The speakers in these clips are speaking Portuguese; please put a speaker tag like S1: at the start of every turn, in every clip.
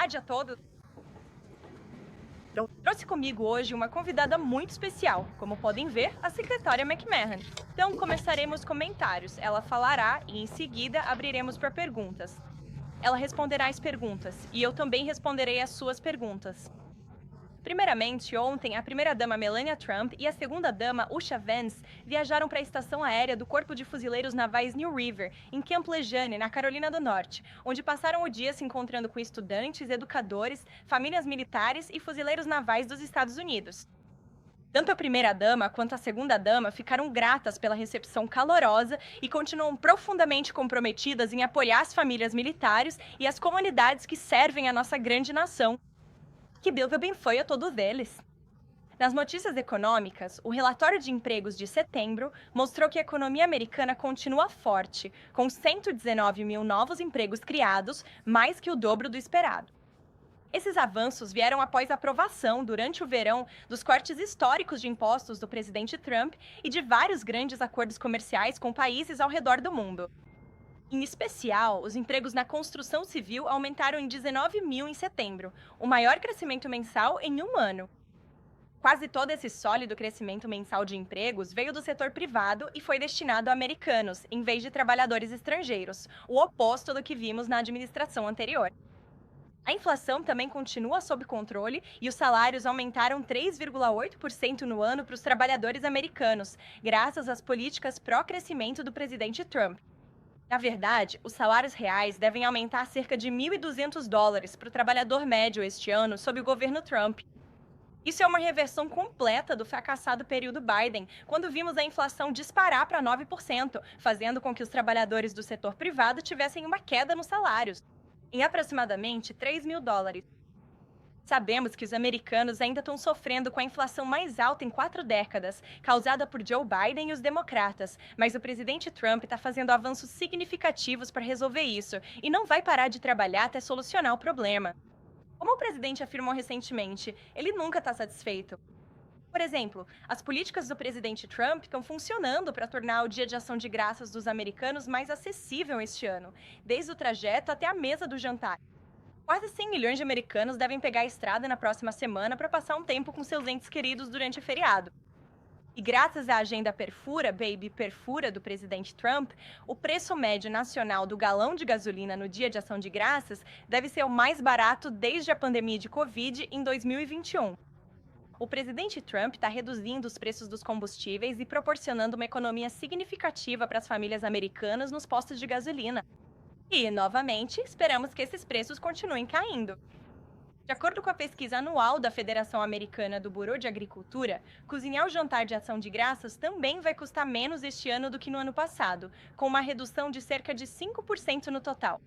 S1: tarde a todos. Trouxe comigo hoje uma convidada muito especial, como podem ver, a secretária McMahon. Então, começaremos comentários. Ela falará e, em seguida, abriremos para perguntas. Ela responderá as perguntas e eu também responderei as suas perguntas. Primeiramente, ontem, a primeira-dama Melania Trump e a segunda-dama Usha Vance viajaram para a estação aérea do Corpo de Fuzileiros Navais New River, em Camp Lejeune, na Carolina do Norte, onde passaram o dia se encontrando com estudantes, educadores, famílias militares e fuzileiros navais dos Estados Unidos. Tanto a primeira-dama quanto a segunda-dama ficaram gratas pela recepção calorosa e continuam profundamente comprometidas em apoiar as famílias militares e as comunidades que servem a nossa grande nação. Que Deus abençoe a todos eles. Nas notícias econômicas, o relatório de empregos de setembro mostrou que a economia americana continua forte, com 119 mil novos empregos criados, mais que o dobro do esperado. Esses avanços vieram após a aprovação, durante o verão, dos cortes históricos de impostos do presidente Trump e de vários grandes acordos comerciais com países ao redor do mundo. Em especial, os empregos na construção civil aumentaram em 19 mil em setembro, o maior crescimento mensal em um ano. Quase todo esse sólido crescimento mensal de empregos veio do setor privado e foi destinado a americanos, em vez de trabalhadores estrangeiros, o oposto do que vimos na administração anterior. A inflação também continua sob controle e os salários aumentaram 3,8% no ano para os trabalhadores americanos, graças às políticas pró-crescimento do presidente Trump. Na verdade, os salários reais devem aumentar cerca de $1.200 para o trabalhador médio este ano sob o governo Trump. Isso é uma reversão completa do fracassado período Biden, quando vimos a inflação disparar para 9%, fazendo com que os trabalhadores do setor privado tivessem uma queda nos salários, em aproximadamente $3.000. Sabemos que os americanos ainda estão sofrendo com a inflação mais alta em 4 décadas, causada por Joe Biden e os democratas, mas o presidente Trump está fazendo avanços significativos para resolver isso e não vai parar de trabalhar até solucionar o problema. Como o presidente afirmou recentemente, ele nunca está satisfeito. Por exemplo, as políticas do presidente Trump estão funcionando para tornar o Dia de Ação de Graças dos americanos mais acessível este ano, desde o trajeto até a mesa do jantar. Quase 100 milhões de americanos devem pegar a estrada na próxima semana para passar um tempo com seus entes queridos durante o feriado. E graças à agenda Perfura, Baby Perfura do presidente Trump, o preço médio nacional do galão de gasolina no Dia de Ação de Graças deve ser o mais barato desde a pandemia de Covid em 2021. O presidente Trump está reduzindo os preços dos combustíveis e proporcionando uma economia significativa para as famílias americanas nos postos de gasolina. E, novamente, esperamos que esses preços continuem caindo. De acordo com a pesquisa anual da Federação Americana do Bureau de Agricultura, cozinhar o jantar de ação de graças também vai custar menos este ano do que no ano passado, com uma redução de cerca de 5% no total.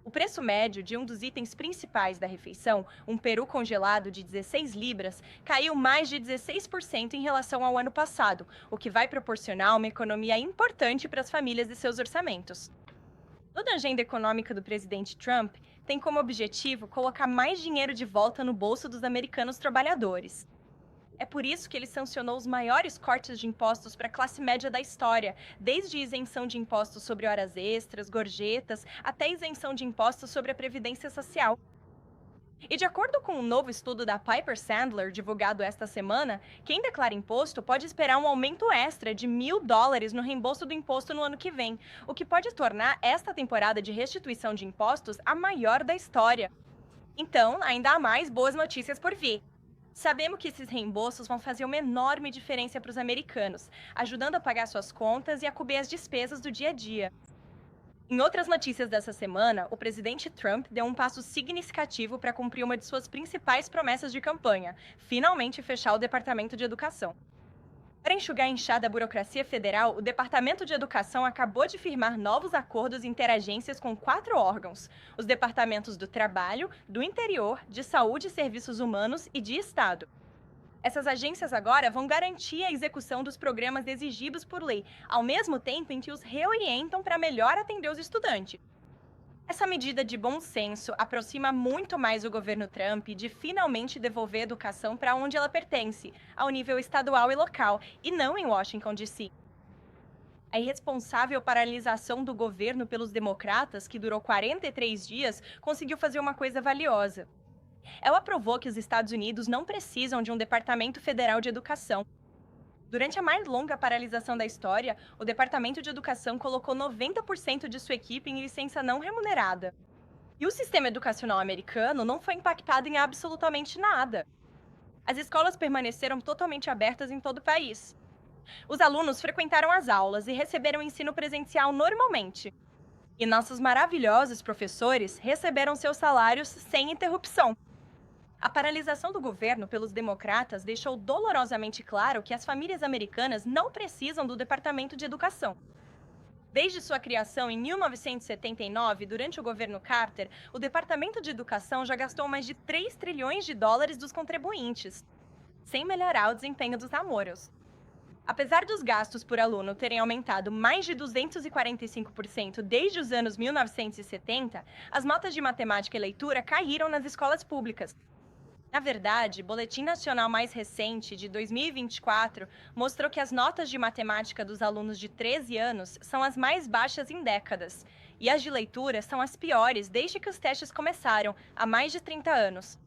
S1: O preço médio de um dos itens principais da refeição, um peru congelado de 16 libras, caiu mais de 16% em relação ao ano passado, o que vai proporcionar uma economia importante para as famílias e seus orçamentos. Toda a agenda econômica do presidente Trump tem como objetivo colocar mais dinheiro de volta no bolso dos americanos trabalhadores. É por isso que ele sancionou os maiores cortes de impostos para a classe média da história, desde isenção de impostos sobre horas extras, gorjetas, até isenção de impostos sobre a previdência social. E de acordo com um novo estudo da Piper Sandler, divulgado esta semana, quem declara imposto pode esperar um aumento extra de $1.000 no reembolso do imposto no ano que vem, o que pode tornar esta temporada de restituição de impostos a maior da história. Então, ainda há mais boas notícias por vir. Sabemos que esses reembolsos vão fazer uma enorme diferença para os americanos, ajudando a pagar suas contas e a cobrir as despesas do dia a dia. Em outras notícias dessa semana, o presidente Trump deu um passo significativo para cumprir uma de suas principais promessas de campanha: finalmente fechar o Departamento de Educação. Para enxugar a inchada da burocracia federal, o Departamento de Educação acabou de firmar novos acordos interagências com 4 órgãos: os Departamentos do Trabalho, do Interior, de Saúde e Serviços Humanos e de Estado. Essas agências agora vão garantir a execução dos programas exigidos por lei, ao mesmo tempo em que os reorientam para melhor atender os estudantes. Essa medida de bom senso aproxima muito mais o governo Trump de finalmente devolver a educação para onde ela pertence, ao nível estadual e local, e não em Washington, D.C. A irresponsável paralisação do governo pelos democratas, que durou 43 dias, conseguiu fazer uma coisa valiosa. Ela provou que os Estados Unidos não precisam de um Departamento Federal de Educação. Durante a mais longa paralisação da história, o Departamento de Educação colocou 90% de sua equipe em licença não remunerada. E o sistema educacional americano não foi impactado em absolutamente nada. As escolas permaneceram totalmente abertas em todo o país. Os alunos frequentaram as aulas e receberam ensino presencial normalmente. E nossos maravilhosos professores receberam seus salários sem interrupção. A paralisação do governo pelos democratas deixou dolorosamente claro que as famílias americanas não precisam do Departamento de Educação. Desde sua criação em 1979, durante o governo Carter, o Departamento de Educação já gastou mais de 3 trilhões de dólares dos contribuintes, sem melhorar o desempenho dos namoros. Apesar dos gastos por aluno terem aumentado mais de 245% desde os anos 1970, as notas de matemática e leitura caíram nas escolas públicas. Na verdade, o Boletim Nacional mais recente, de 2024, mostrou que as notas de matemática dos alunos de 13 anos são as mais baixas em décadas, e as de leitura são as piores desde que os testes começaram, há mais de 30 anos.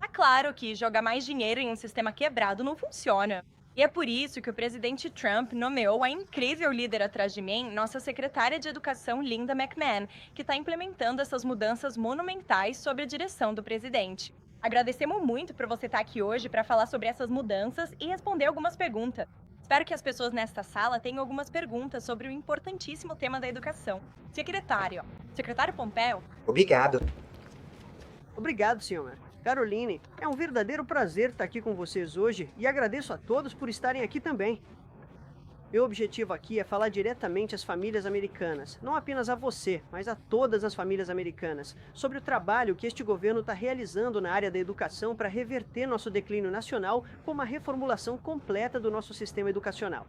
S1: É claro que jogar mais dinheiro em um sistema quebrado não funciona. E é por isso que o presidente Trump nomeou a incrível líder atrás de mim, nossa secretária de Educação, Linda McMahon, que está implementando essas mudanças monumentais sob a direção do presidente. Agradecemos muito por você estar aqui hoje para falar sobre essas mudanças e responder algumas perguntas. Espero que as pessoas nesta sala tenham algumas perguntas sobre o importantíssimo tema da educação. Secretário Pompeo?
S2: Obrigado.
S3: Obrigado, senhora. Caroline, é um verdadeiro prazer estar aqui com vocês hoje e agradeço a todos por estarem aqui também. Meu objetivo aqui é falar diretamente às famílias americanas, não apenas a você, mas a todas as famílias americanas, sobre o trabalho que este governo está realizando na área da educação para reverter nosso declínio nacional com uma reformulação completa do nosso sistema educacional.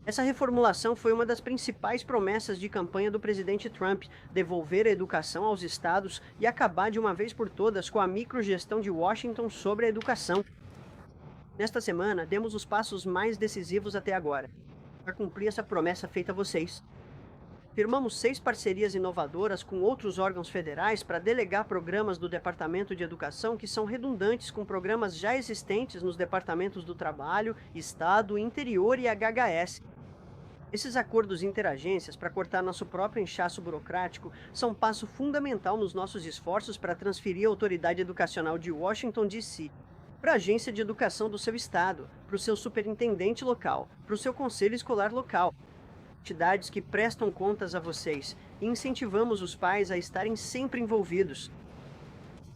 S3: Essa reformulação foi uma das principais promessas de campanha do presidente Trump, devolver a educação aos estados e acabar de uma vez por todas com a microgestão de Washington sobre a educação. Nesta semana, demos os passos mais decisivos até agora, para cumprir essa promessa feita a vocês. Firmamos 6 parcerias inovadoras com outros órgãos federais para delegar programas do Departamento de Educação que são redundantes com programas já existentes nos Departamentos do Trabalho, Estado, Interior e HHS. Esses acordos interagências para cortar nosso próprio inchaço burocrático são um passo fundamental nos nossos esforços para transferir a autoridade educacional de Washington, D.C., para a agência de educação do seu estado, para o seu superintendente local, para o seu conselho escolar local, entidades que prestam contas a vocês, e incentivamos os pais a estarem sempre envolvidos.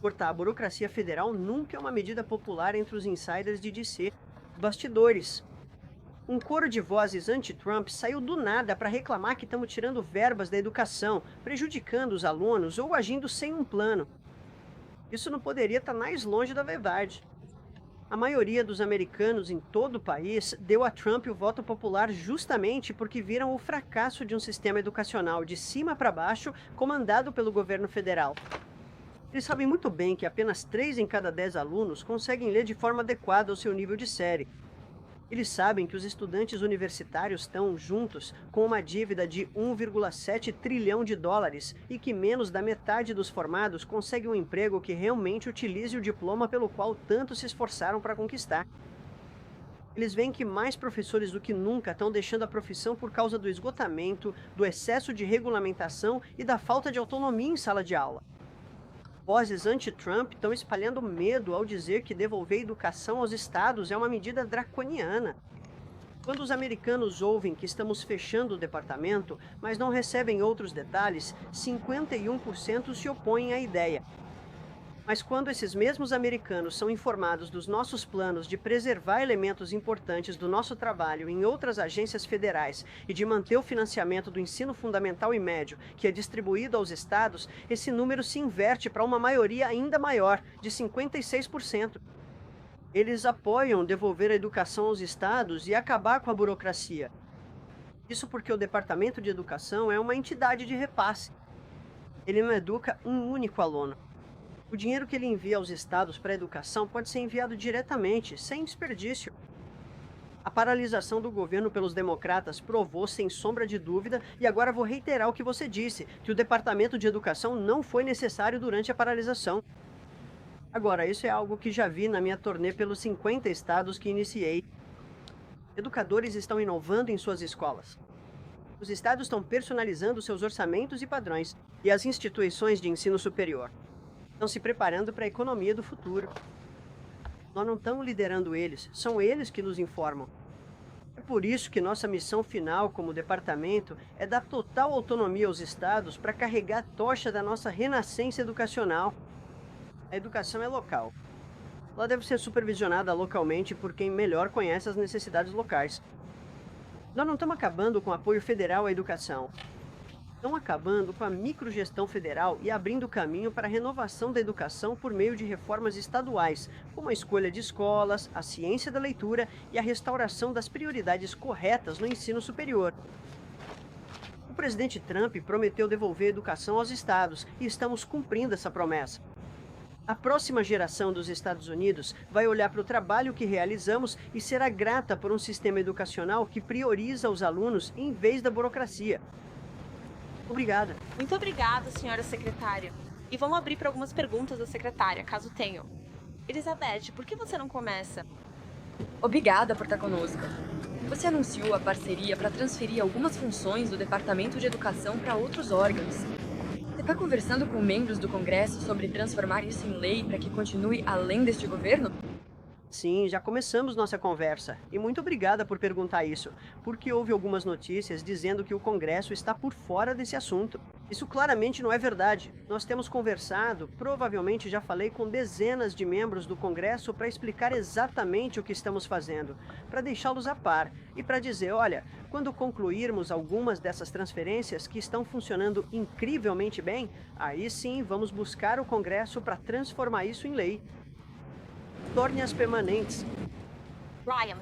S3: Cortar a burocracia federal nunca é uma medida popular entre os insiders de DC. Bastidores. Um coro de vozes anti-Trump saiu do nada para reclamar que estamos tirando verbas da educação, prejudicando os alunos ou agindo sem um plano. Isso não poderia estar mais longe da verdade. A maioria dos americanos em todo o país deu a Trump o voto popular justamente porque viram o fracasso de um sistema educacional de cima para baixo comandado pelo governo federal. Eles sabem muito bem que apenas 3 em cada 10 alunos conseguem ler de forma adequada ao seu nível de série. Eles sabem que os estudantes universitários estão, juntos, com uma dívida de 1,7 trilhão de dólares e que menos da metade dos formados consegue um emprego que realmente utilize o diploma pelo qual tanto se esforçaram para conquistar. Eles veem que mais professores do que nunca estão deixando a profissão por causa do esgotamento, do excesso de regulamentação e da falta de autonomia em sala de aula. Vozes anti-Trump estão espalhando medo ao dizer que devolver educação aos estados é uma medida draconiana. Quando os americanos ouvem que estamos fechando o departamento, mas não recebem outros detalhes, 51% se opõem à ideia. Mas quando esses mesmos americanos são informados dos nossos planos de preservar elementos importantes do nosso trabalho em outras agências federais e de manter o financiamento do ensino fundamental e médio, que é distribuído aos estados, esse número se inverte para uma maioria ainda maior, de 56%. Eles apoiam devolver a educação aos estados e acabar com a burocracia. Isso porque o Departamento de Educação é uma entidade de repasse. Ele não educa um único aluno. O dinheiro que ele envia aos estados para a educação pode ser enviado diretamente, sem desperdício. A paralisação do governo pelos democratas provou, sem sombra de dúvida, e agora vou reiterar o que você disse, que o Departamento de Educação não foi necessário durante a paralisação. Agora, isso é algo que já vi na minha turnê pelos 50 estados que iniciei. Educadores estão inovando em suas escolas. Os estados estão personalizando seus orçamentos e padrões, e as instituições de ensino superior estão se preparando para a economia do futuro. Nós não estamos liderando eles, são eles que nos informam. É por isso que nossa missão final como departamento é dar total autonomia aos estados para carregar a tocha da nossa renascença educacional. A educação é local. Ela deve ser supervisionada localmente por quem melhor conhece as necessidades locais. Nós não estamos acabando com o apoio federal à educação. Estamos acabando com a microgestão federal e abrindo caminho para a renovação da educação por meio de reformas estaduais, como a escolha de escolas, a ciência da leitura e a restauração das prioridades corretas no ensino superior. O presidente Trump prometeu devolver a educação aos estados e estamos cumprindo essa promessa. A próxima geração dos Estados Unidos vai olhar para o trabalho que realizamos e será grata por um sistema educacional que prioriza os alunos em vez da burocracia. Obrigada.
S1: Muito obrigada, senhora secretária. E vamos abrir para algumas perguntas da secretária, caso tenham. Elizabeth, por que você não começa?
S2: Obrigada por estar conosco. Você anunciou a parceria para transferir algumas funções do Departamento de Educação para outros órgãos. Você está conversando com membros do Congresso sobre transformar isso em lei para que continue além deste governo?
S3: Sim, já começamos nossa conversa. E muito obrigada por perguntar isso, porque houve algumas notícias dizendo que o Congresso está por fora desse assunto. Isso claramente não é verdade. Nós temos conversado, provavelmente já falei com dezenas de membros do Congresso para explicar exatamente o que estamos fazendo, para deixá-los a par e para dizer, olha, quando concluirmos algumas dessas transferências que estão funcionando incrivelmente bem, aí sim vamos buscar o Congresso para transformar isso em lei. Torne-as permanentes.
S1: Ryan.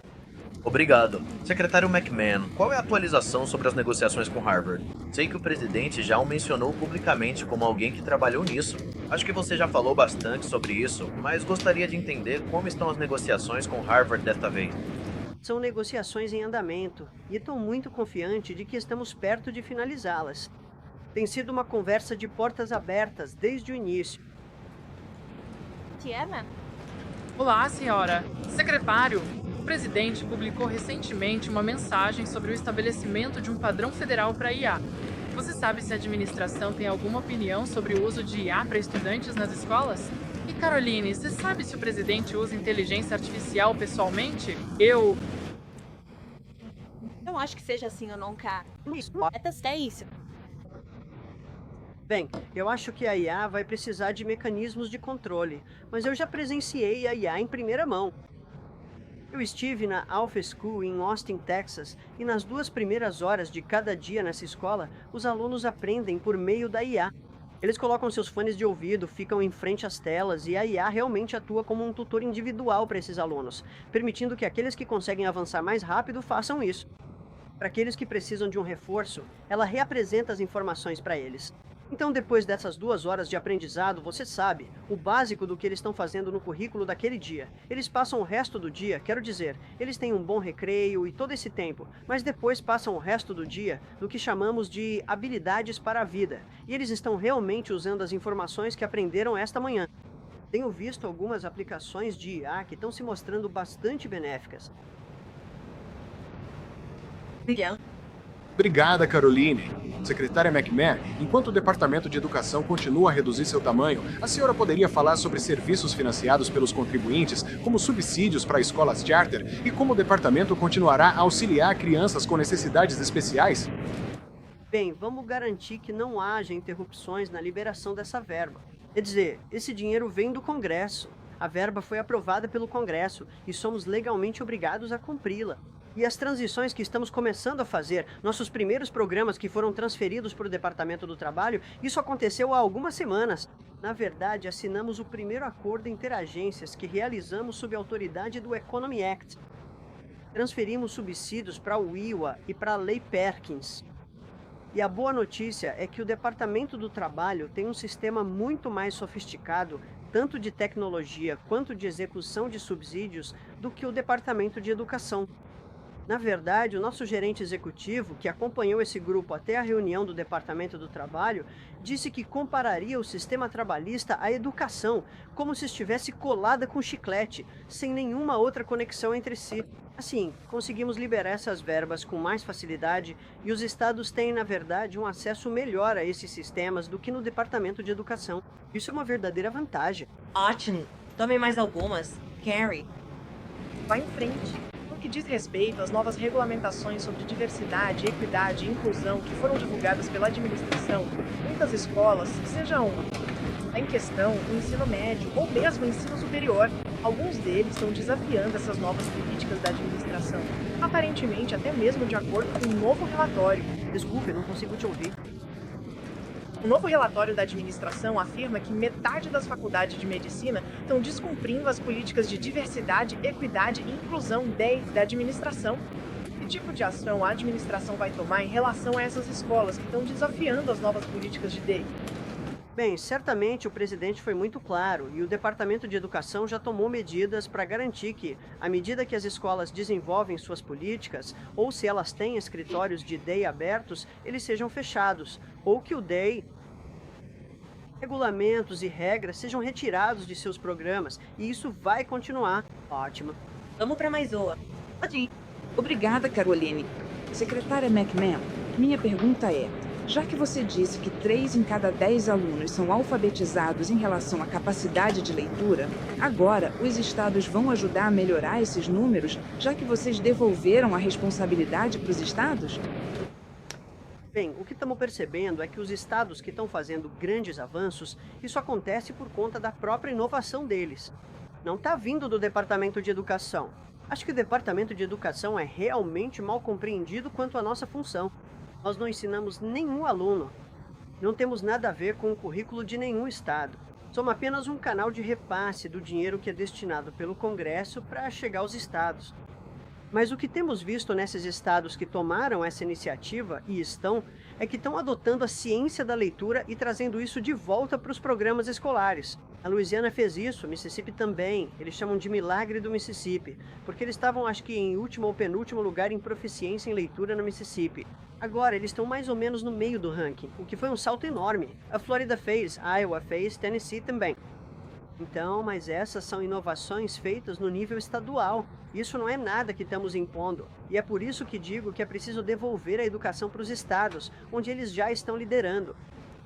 S4: Obrigado. Secretário McMahon, qual é a atualização sobre as negociações com Harvard? Sei que o presidente já o mencionou publicamente como alguém que trabalhou nisso. Acho que você já falou bastante sobre isso, mas gostaria de entender como estão as negociações com Harvard desta vez.
S3: São negociações em andamento e estou muito confiante de que estamos perto de finalizá-las. Tem sido uma conversa de portas abertas desde o início.
S1: Tiema?
S5: Olá, senhora. Secretário, o presidente publicou recentemente uma mensagem sobre o estabelecimento de um padrão federal para IA. Você sabe se a administração tem alguma opinião sobre o uso de IA para estudantes nas escolas? E Caroline, você sabe se o presidente usa inteligência artificial pessoalmente?
S1: Não acho que seja assim, eu nunca. É isso.
S3: Bem, eu acho que a IA vai precisar de mecanismos de controle, mas eu já presenciei a IA em primeira mão. Eu estive na Alpha School em Austin, Texas, e nas 2 primeiras horas de cada dia nessa escola, os alunos aprendem por meio da IA. Eles colocam seus fones de ouvido, ficam em frente às telas e a IA realmente atua como um tutor individual para esses alunos, permitindo que aqueles que conseguem avançar mais rápido façam isso. Para aqueles que precisam de um reforço, ela reapresenta as informações para eles. Então, depois dessas 2 horas de aprendizado, você sabe o básico do que eles estão fazendo no currículo daquele dia. Eles passam o resto do dia, quero dizer, eles têm um bom recreio e todo esse tempo, mas depois passam o resto do dia no que chamamos de habilidades para a vida. E eles estão realmente usando as informações que aprenderam esta manhã. Tenho visto algumas aplicações de IA que estão se mostrando bastante benéficas.
S6: Obrigada, Caroline. Secretária McMahon, enquanto o Departamento de Educação continua a reduzir seu tamanho, a senhora poderia falar sobre serviços financiados pelos contribuintes, como subsídios para escolas charter, e como o departamento continuará a auxiliar crianças com necessidades especiais?
S3: Bem, vamos garantir que não haja interrupções na liberação dessa verba. Quer dizer, esse dinheiro vem do Congresso. A verba foi aprovada pelo Congresso e somos legalmente obrigados a cumpri-la. E as transições que estamos começando a fazer, nossos primeiros programas que foram transferidos para o Departamento do Trabalho, isso aconteceu há algumas semanas. Na verdade, assinamos o primeiro acordo interagências que realizamos sob a autoridade do Economy Act. Transferimos subsídios para o IWA e para a Lei Perkins. E a boa notícia é que o Departamento do Trabalho tem um sistema muito mais sofisticado, tanto de tecnologia quanto de execução de subsídios, do que o Departamento de Educação. Na verdade, o nosso gerente executivo, que acompanhou esse grupo até a reunião do Departamento do Trabalho, disse que compararia o sistema trabalhista à educação, como se estivesse colada com chiclete, sem nenhuma outra conexão entre si. Assim, conseguimos liberar essas verbas com mais facilidade e os estados têm, na verdade, um acesso melhor a esses sistemas do que no Departamento de Educação. Isso é uma verdadeira vantagem.
S7: Ótimo. Tome mais algumas. Carrie.
S8: Vá em frente. No que diz respeito às novas regulamentações sobre diversidade, equidade e inclusão que foram divulgadas pela administração, muitas escolas, sejam em questão o ensino médio ou mesmo o ensino superior, alguns deles estão desafiando essas novas políticas da administração, aparentemente até mesmo de acordo com um novo relatório.
S3: Desculpe, não consigo te ouvir.
S8: O novo relatório da administração afirma que metade das faculdades de medicina estão descumprindo as políticas de diversidade, equidade e inclusão da administração. Que tipo de ação a administração vai tomar em relação a essas escolas que estão desafiando as novas políticas de DEI?
S3: Bem, certamente o presidente foi muito claro e o Departamento de Educação já tomou medidas para garantir que, à medida que as escolas desenvolvem suas políticas, ou se elas têm escritórios de DEI abertos, eles sejam fechados, ou que o DEI, regulamentos e regras sejam retirados de seus programas, e isso vai continuar. Ótimo.
S7: Vamos para mais uma.
S9: Pode ir. Obrigada, Caroline. Secretária McMahon, minha pergunta é: já que você disse que 3 em cada 10 alunos são alfabetizados em relação à capacidade de leitura, agora os estados vão ajudar a melhorar esses números, já que vocês devolveram a responsabilidade para os estados?
S3: Bem, o que estamos percebendo é que os estados que estão fazendo grandes avanços, isso acontece por conta da própria inovação deles. Não está vindo do Departamento de Educação. Acho que o Departamento de Educação é realmente mal compreendido quanto à nossa função. Nós não ensinamos nenhum aluno. Não temos nada a ver com o currículo de nenhum estado. Somos apenas um canal de repasse do dinheiro que é destinado pelo Congresso para chegar aos estados. Mas o que temos visto nesses estados que tomaram essa iniciativa e estão adotando a ciência da leitura e trazendo isso de volta para os programas escolares. A Louisiana fez isso, Mississippi também. Eles chamam de Milagre do Mississippi, porque eles estavam, acho que, em último ou penúltimo lugar em proficiência em leitura no Mississippi. Agora, eles estão mais ou menos no meio do ranking, o que foi um salto enorme. A Flórida fez, a Iowa fez, Tennessee também. Então, mas essas são inovações feitas no nível estadual. Isso não é nada que estamos impondo. E é por isso que digo que é preciso devolver a educação para os estados, onde eles já estão liderando,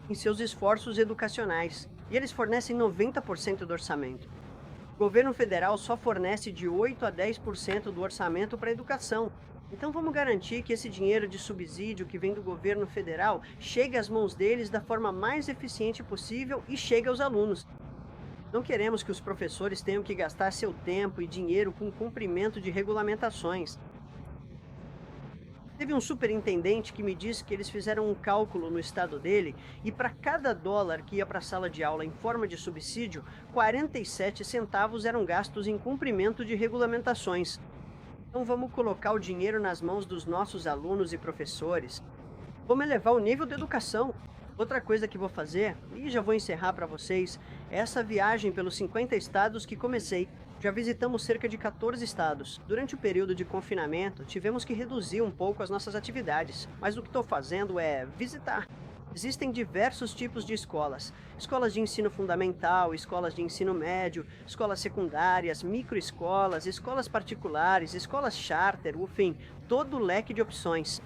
S3: em seus esforços educacionais. E eles fornecem 90% do orçamento. O governo federal só fornece de 8 a 10% do orçamento para a educação. Então vamos garantir que esse dinheiro de subsídio que vem do governo federal chegue às mãos deles da forma mais eficiente possível e chegue aos alunos. Não queremos que os professores tenham que gastar seu tempo e dinheiro com o cumprimento de regulamentações. Teve um superintendente que me disse que eles fizeram um cálculo no estado dele e para cada dólar que ia para a sala de aula em forma de subsídio, 47 centavos eram gastos em cumprimento de regulamentações. Então vamos colocar o dinheiro nas mãos dos nossos alunos e professores. Vamos elevar o nível da educação. Outra coisa que vou fazer, e já vou encerrar para vocês, é essa viagem pelos 50 estados que comecei. Já visitamos cerca de 14 estados. Durante o período de confinamento, tivemos que reduzir um pouco as nossas atividades, mas o que estou fazendo é visitar. Existem diversos tipos de escolas. Escolas de ensino fundamental, escolas de ensino médio, escolas secundárias, microescolas, escolas particulares, escolas charter, enfim, todo o leque de opções.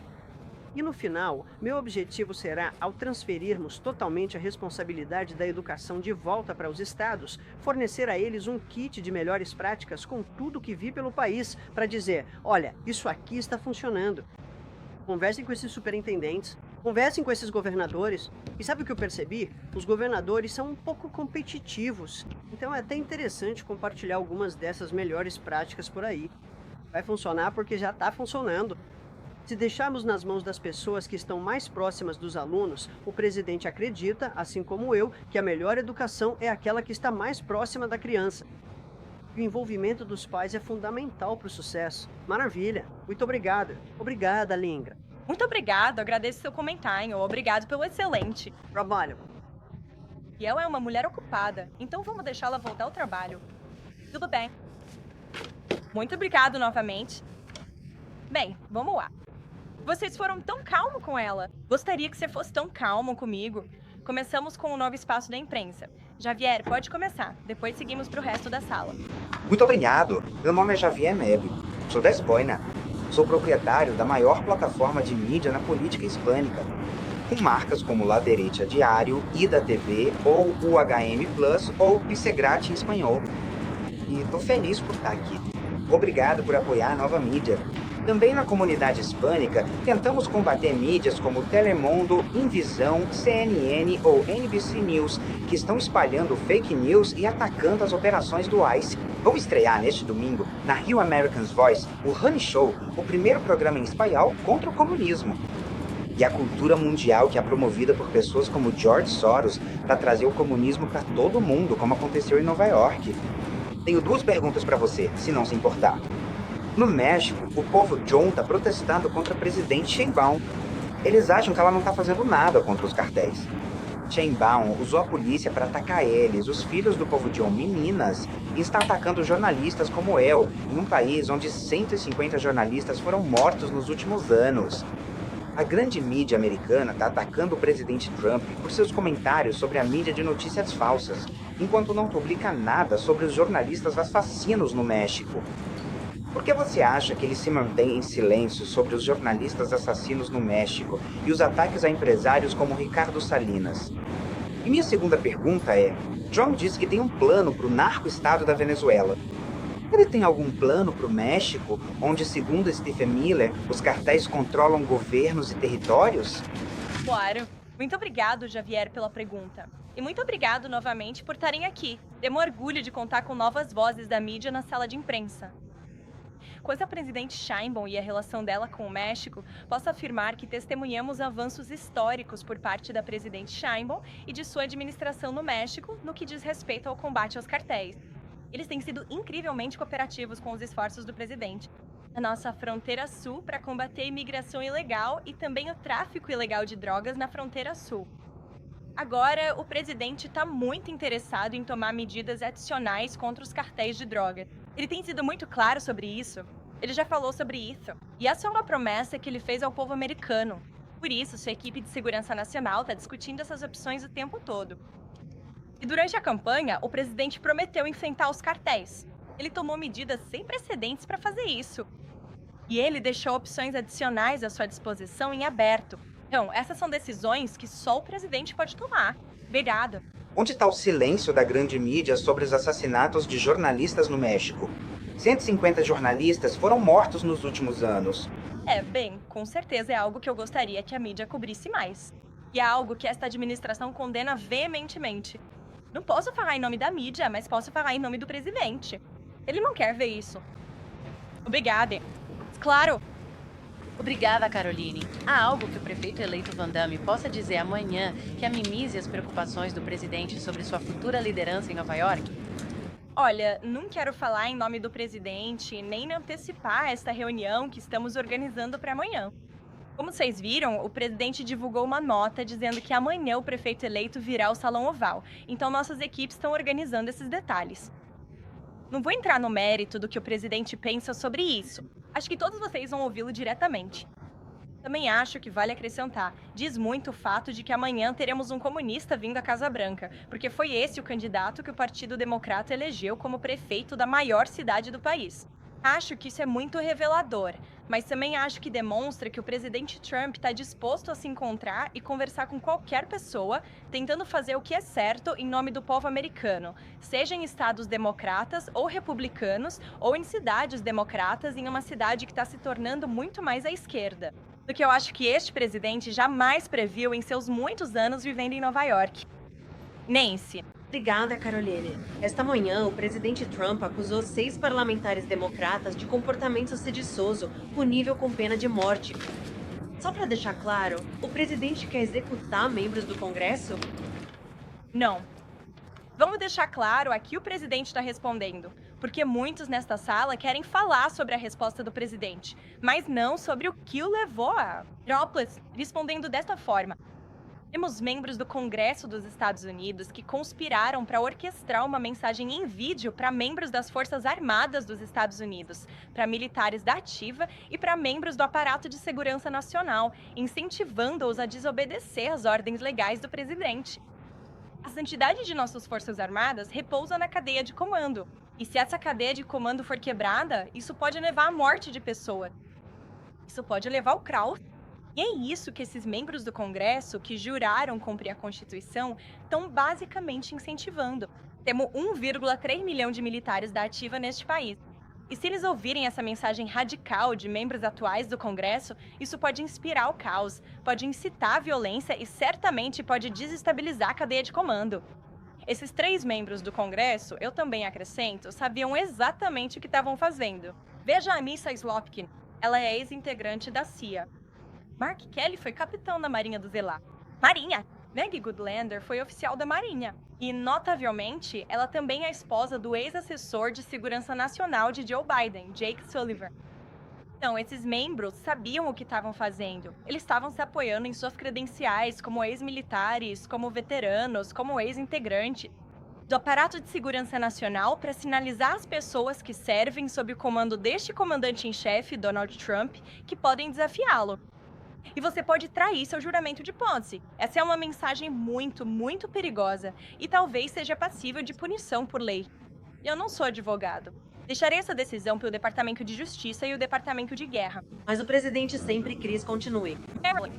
S3: E no final, meu objetivo será, ao transferirmos totalmente a responsabilidade da educação de volta para os estados, fornecer a eles um kit de melhores práticas com tudo que vi pelo país, para dizer, olha, isso aqui está funcionando. Conversem com esses superintendentes, conversem com esses governadores. E sabe o que eu percebi? Os governadores são um pouco competitivos. Então é até interessante compartilhar algumas dessas melhores práticas por aí. Vai funcionar porque já está funcionando. Se deixarmos nas mãos das pessoas que estão mais próximas dos alunos, o presidente acredita, assim como eu, que a melhor educação é aquela que está mais próxima da criança. O envolvimento dos pais é fundamental para o sucesso. Maravilha! Muito obrigado. Obrigada, Linga.
S1: Muito obrigado, agradeço seu comentário. Obrigado pelo excelente.
S3: Trabalho.
S1: E ela é uma mulher ocupada, então vamos deixá-la voltar ao trabalho. Tudo bem. Muito obrigado novamente. Bem, vamos lá. Vocês foram tão calmo com ela. Gostaria que você fosse tão calmo comigo. Começamos com o novo espaço da imprensa. Javier, pode começar. Depois seguimos para o resto da sala.
S10: Muito obrigado. Meu nome é Javier Meb. Sou da Espanha. Sou proprietário da maior plataforma de mídia na política hispânica, com marcas como La Derecha Diário, Ida TV, ou UHM Plus, ou Pissegrate em espanhol. E tô feliz por estar aqui. Obrigado por apoiar a nova mídia. Também na comunidade hispânica, tentamos combater mídias como Telemundo, Invisão, CNN ou NBC News, que estão espalhando fake news e atacando as operações do ICE. Vou estrear neste domingo, na Rio Americans Voice, o Honey Show, o primeiro programa em espanhol contra o comunismo. E a cultura mundial que é promovida por pessoas como George Soros para trazer o comunismo para todo mundo, como aconteceu em Nova York. Tenho 2 perguntas para você, se não se importar. No México, o povo John está protestando contra a presidente Sheinbaum. Eles acham que ela não está fazendo nada contra os cartéis. Sheinbaum usou a polícia para atacar eles, os filhos do povo John, meninas, e está atacando jornalistas como eu, em um país onde 150 jornalistas foram mortos nos últimos anos. A grande mídia americana está atacando o presidente Trump por seus comentários sobre a mídia de notícias falsas, enquanto não publica nada sobre os jornalistas assassinos no México. Por que você acha que ele se mantém em silêncio sobre os jornalistas assassinos no México e os ataques a empresários como Ricardo Salinas? E minha segunda pergunta é, Trump disse que tem um plano para o narco-estado da Venezuela. Ele tem algum plano para o México, onde, segundo Stephen Miller, os cartéis controlam governos e territórios?
S1: Claro. Muito obrigado, Javier, pela pergunta. E muito obrigado novamente por estarem aqui. Temos orgulho de contar com novas vozes da mídia na sala de imprensa. Quanto à presidente Sheinbaum e a relação dela com o México, posso afirmar que testemunhamos avanços históricos por parte da presidente Sheinbaum e de sua administração no México no que diz respeito ao combate aos cartéis. Eles têm sido incrivelmente cooperativos com os esforços do presidente. A nossa fronteira sul para combater a imigração ilegal e também o tráfico ilegal de drogas na fronteira sul. Agora, o presidente está muito interessado em tomar medidas adicionais contra os cartéis de droga. Ele tem sido muito claro sobre isso. Ele já falou sobre isso. E essa é uma promessa que ele fez ao povo americano. Por isso, sua equipe de segurança nacional está discutindo essas opções o tempo todo. E durante a campanha, o presidente prometeu enfrentar os cartéis. Ele tomou medidas sem precedentes para fazer isso. E ele deixou opções adicionais à sua disposição em aberto. Então, essas são decisões que só o presidente pode tomar. Obrigada.
S10: Onde está o silêncio da grande mídia sobre os assassinatos de jornalistas no México? 150 jornalistas foram mortos nos últimos anos.
S1: Bem, com certeza é algo que eu gostaria que a mídia cobrisse mais. E é algo que esta administração condena veementemente. Não posso falar em nome da mídia, mas posso falar em nome do presidente. Ele não quer ver isso. Obrigada. Claro.
S11: Obrigada, Caroline. Há algo que o prefeito eleito Van Damme possa dizer amanhã que amenize as preocupações do presidente sobre sua futura liderança em Nova York?
S1: Olha, não quero falar em nome do presidente, nem antecipar esta reunião que estamos organizando para amanhã. Como vocês viram, o presidente divulgou uma nota dizendo que amanhã o prefeito eleito virá ao Salão Oval. Então nossas equipes estão organizando esses detalhes. Não vou entrar no mérito do que o presidente pensa sobre isso. Acho que todos vocês vão ouvi-lo diretamente. Também acho que vale acrescentar, diz muito o fato de que amanhã teremos um comunista vindo à Casa Branca, porque foi esse o candidato que o Partido Democrata elegeu como prefeito da maior cidade do país. Acho que isso é muito revelador, mas também acho que demonstra que o presidente Trump está disposto a se encontrar e conversar com qualquer pessoa, tentando fazer o que é certo em nome do povo americano, seja em estados democratas ou republicanos, ou em cidades democratas em uma cidade que está se tornando muito mais à esquerda, do que eu acho que este presidente jamais previu em seus muitos anos vivendo em Nova York. Nancy.
S7: Obrigada, Caroline. Esta manhã, o presidente Trump acusou 6 parlamentares democratas de comportamento sedicioso, punível com pena de morte. Só para deixar claro, o presidente quer executar membros do Congresso?
S1: Não. Vamos deixar claro, aqui o presidente está respondendo, porque muitos nesta sala querem falar sobre a resposta do presidente, mas não sobre o que o levou a Droplet respondendo desta forma. Temos membros do Congresso dos Estados Unidos que conspiraram para orquestrar uma mensagem em vídeo para membros das Forças Armadas dos Estados Unidos, para militares da ativa e para membros do aparato de segurança nacional, incentivando-os a desobedecer às ordens legais do presidente. A santidade de nossas Forças Armadas repousa na cadeia de comando. E se essa cadeia de comando for quebrada, isso pode levar à morte de pessoas. Isso pode levar ao caos. E é isso que esses membros do Congresso, que juraram cumprir a Constituição, estão basicamente incentivando. Temos 1,3 milhão de militares da ativa neste país. E se eles ouvirem essa mensagem radical de membros atuais do Congresso, isso pode inspirar o caos, pode incitar a violência e certamente pode desestabilizar a cadeia de comando. Esses 3 membros do Congresso, eu também acrescento, sabiam exatamente o que estavam fazendo. Veja a Missa Slotkin, ela é ex-integrante da CIA. Mark Kelly foi capitão da Marinha do Zelá. Marinha! Maggie Goodlander foi oficial da Marinha. E, notavelmente, ela também é esposa do ex-assessor de segurança nacional de Joe Biden, Jake Sullivan. Então, esses membros sabiam o que estavam fazendo. Eles estavam se apoiando em suas credenciais como ex-militares, como veteranos, como ex-integrantes do aparato de segurança nacional para sinalizar às pessoas que servem sob o comando deste comandante em chefe, Donald Trump, que podem desafiá-lo. E você pode trair seu juramento de posse. Essa é uma mensagem muito, muito perigosa e talvez seja passível de punição por lei. Eu não sou advogado. Deixarei essa decisão pelo Departamento de Justiça e o Departamento de Guerra.
S7: Mas o presidente sempre quis continue.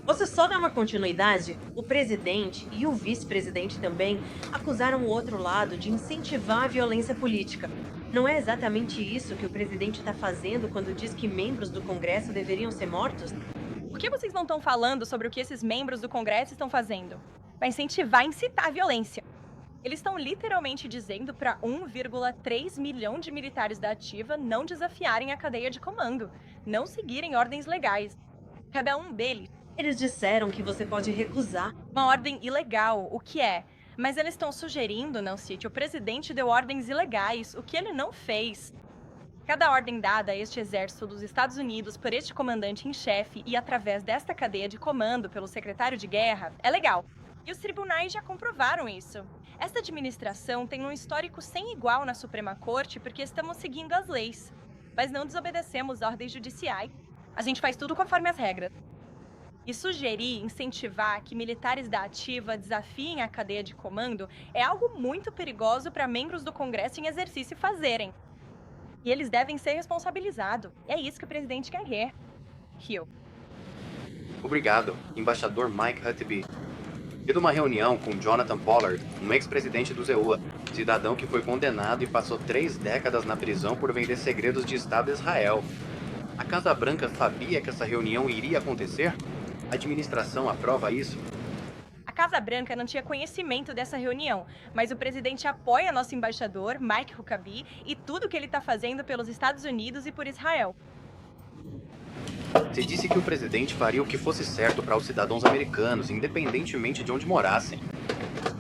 S7: Você só dá uma continuidade? O presidente e o vice-presidente também acusaram o outro lado de incentivar a violência política. Não é exatamente isso que o presidente está fazendo quando diz que membros do Congresso deveriam ser mortos?
S1: Por que vocês não estão falando sobre o que esses membros do Congresso estão fazendo? Para incentivar e incitar a violência. Eles estão literalmente dizendo para 1,3 milhão de militares da ativa não desafiarem a cadeia de comando, não seguirem ordens legais. Cabe a um deles.
S7: Eles disseram que você pode recusar.
S1: Uma ordem ilegal, o que é? Mas eles estão sugerindo, Nancy, que o presidente deu ordens ilegais, o que ele não fez. Cada ordem dada a este exército dos Estados Unidos por este comandante em chefe e através desta cadeia de comando pelo secretário de guerra é legal. E os tribunais já comprovaram isso. Esta administração tem um histórico sem igual na Suprema Corte porque estamos seguindo as leis. Mas não desobedecemos ordens judiciais. A gente faz tudo conforme as regras. E sugerir, incentivar que militares da ativa desafiem a cadeia de comando é algo muito perigoso para membros do Congresso em exercício fazerem. E eles devem ser responsabilizados. É isso que o presidente quer ver. Hill.
S12: Obrigado, embaixador Mike Hutby. Tive uma reunião com Jonathan Pollard, um ex-presidente do ZEUA, cidadão que foi condenado e passou 3 décadas na prisão por vender segredos de Estado de Israel. A Casa Branca sabia que essa reunião iria acontecer? A administração aprova isso?
S1: A Casa Branca não tinha conhecimento dessa reunião, mas o presidente apoia nosso embaixador, Mike Huckabee, e tudo que ele está fazendo pelos Estados Unidos e por Israel.
S12: Você disse que o presidente faria o que fosse certo para os cidadãos americanos, independentemente de onde morassem.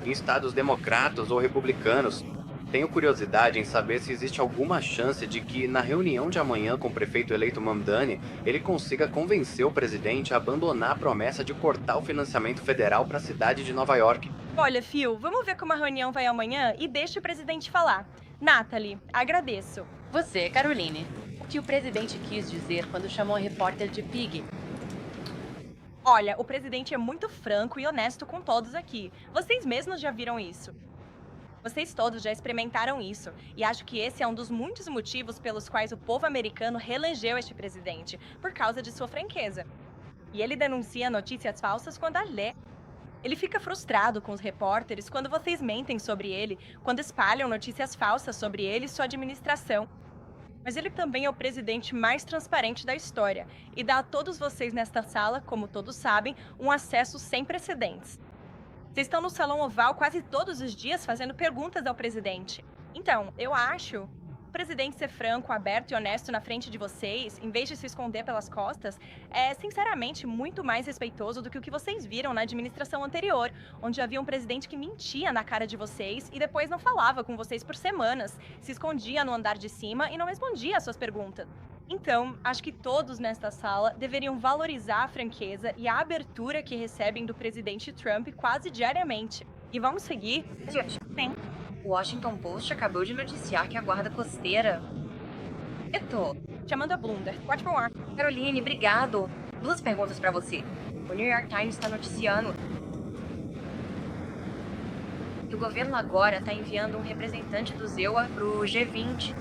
S12: Em estados democratas ou republicanos, tenho curiosidade em saber se existe alguma chance de que, na reunião de amanhã com o prefeito eleito Mamdani, ele consiga convencer o presidente a abandonar a promessa de cortar o financiamento federal para a cidade de Nova York.
S1: Olha, Phil, vamos ver como a reunião vai amanhã e deixa o presidente falar. Natalie, agradeço.
S11: Você, Caroline. O que o presidente quis dizer quando chamou a repórter de pig?
S1: Olha, o presidente é muito franco e honesto com todos aqui. Vocês mesmos já viram isso. Vocês todos já experimentaram isso. E acho que esse é um dos muitos motivos pelos quais o povo americano reelegeu este presidente, por causa de sua franqueza. E ele denuncia notícias falsas quando a lê. Ele fica frustrado com os repórteres quando vocês mentem sobre ele, quando espalham notícias falsas sobre ele e sua administração. Mas ele também é o presidente mais transparente da história e dá a todos vocês nesta sala, como todos sabem, um acesso sem precedentes. Vocês estão no Salão Oval quase todos os dias fazendo perguntas ao presidente. Então, eu acho o presidente ser franco, aberto e honesto na frente de vocês, em vez de se esconder pelas costas, é, sinceramente, muito mais respeitoso do que o que vocês viram na administração anterior, onde havia um presidente que mentia na cara de vocês e depois não falava com vocês por semanas, se escondia no andar de cima e não respondia às suas perguntas. Então, acho que todos nesta sala deveriam valorizar a franqueza e a abertura que recebem do presidente Trump quase diariamente. E vamos seguir? Sim.
S2: O Washington Post acabou de noticiar que a guarda costeira...
S1: Chamando a Blunder. Pode falar.
S2: Caroline, obrigado. 2 perguntas pra você. O New York Times está noticiando que o governo agora está enviando um representante do ZEUA pro G20.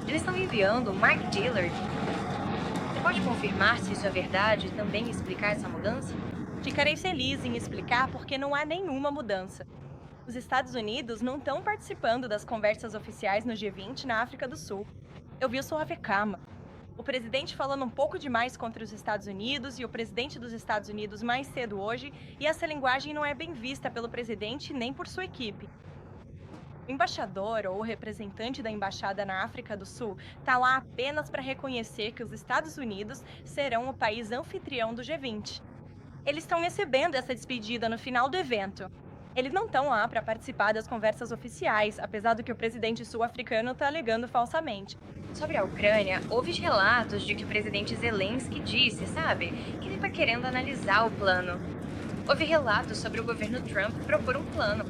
S2: Eles estão enviando Mark Dillard. Você pode confirmar se isso é verdade e também explicar essa mudança?
S1: Ficarei feliz em explicar porque não há nenhuma mudança. Os Estados Unidos não estão participando das conversas oficiais no G20 na África do Sul. Eu vi o Soavekama. O presidente falando um pouco demais contra os Estados Unidos e o presidente dos Estados Unidos mais cedo hoje, e essa linguagem não é bem vista pelo presidente nem por sua equipe. O embaixador ou o representante da embaixada na África do Sul está lá apenas para reconhecer que os Estados Unidos serão o país anfitrião do G20. Eles estão recebendo essa despedida no final do evento. Eles não estão lá para participar das conversas oficiais, apesar do que o presidente sul-africano está alegando falsamente.
S2: Sobre a Ucrânia, houve relatos de que o presidente Zelensky disse, sabe, que ele está querendo analisar o plano. Houve relatos sobre o governo Trump propor um plano.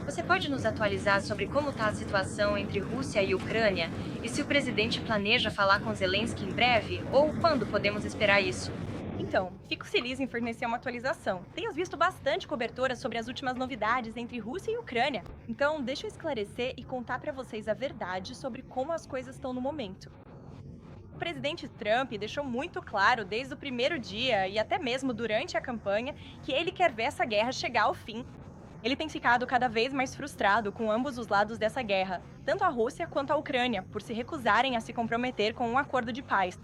S2: Você pode nos atualizar sobre como está a situação entre Rússia e Ucrânia? E se o presidente planeja falar com Zelensky em breve? Ou quando podemos esperar isso?
S1: Então, fico feliz em fornecer uma atualização. Tenho visto bastante cobertura sobre as últimas novidades entre Rússia e Ucrânia. Então, deixa eu esclarecer e contar para vocês a verdade sobre como as coisas estão no momento. O presidente Trump deixou muito claro desde o primeiro dia e até mesmo durante a campanha que ele quer ver essa guerra chegar ao fim. Ele tem ficado cada vez mais frustrado com ambos os lados dessa guerra, tanto a Rússia quanto a Ucrânia, por se recusarem a se comprometer com um acordo de paz.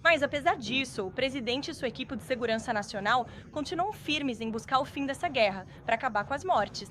S1: Mas, apesar disso, o presidente e sua equipe de segurança nacional continuam firmes em buscar o fim dessa guerra, para acabar com as mortes.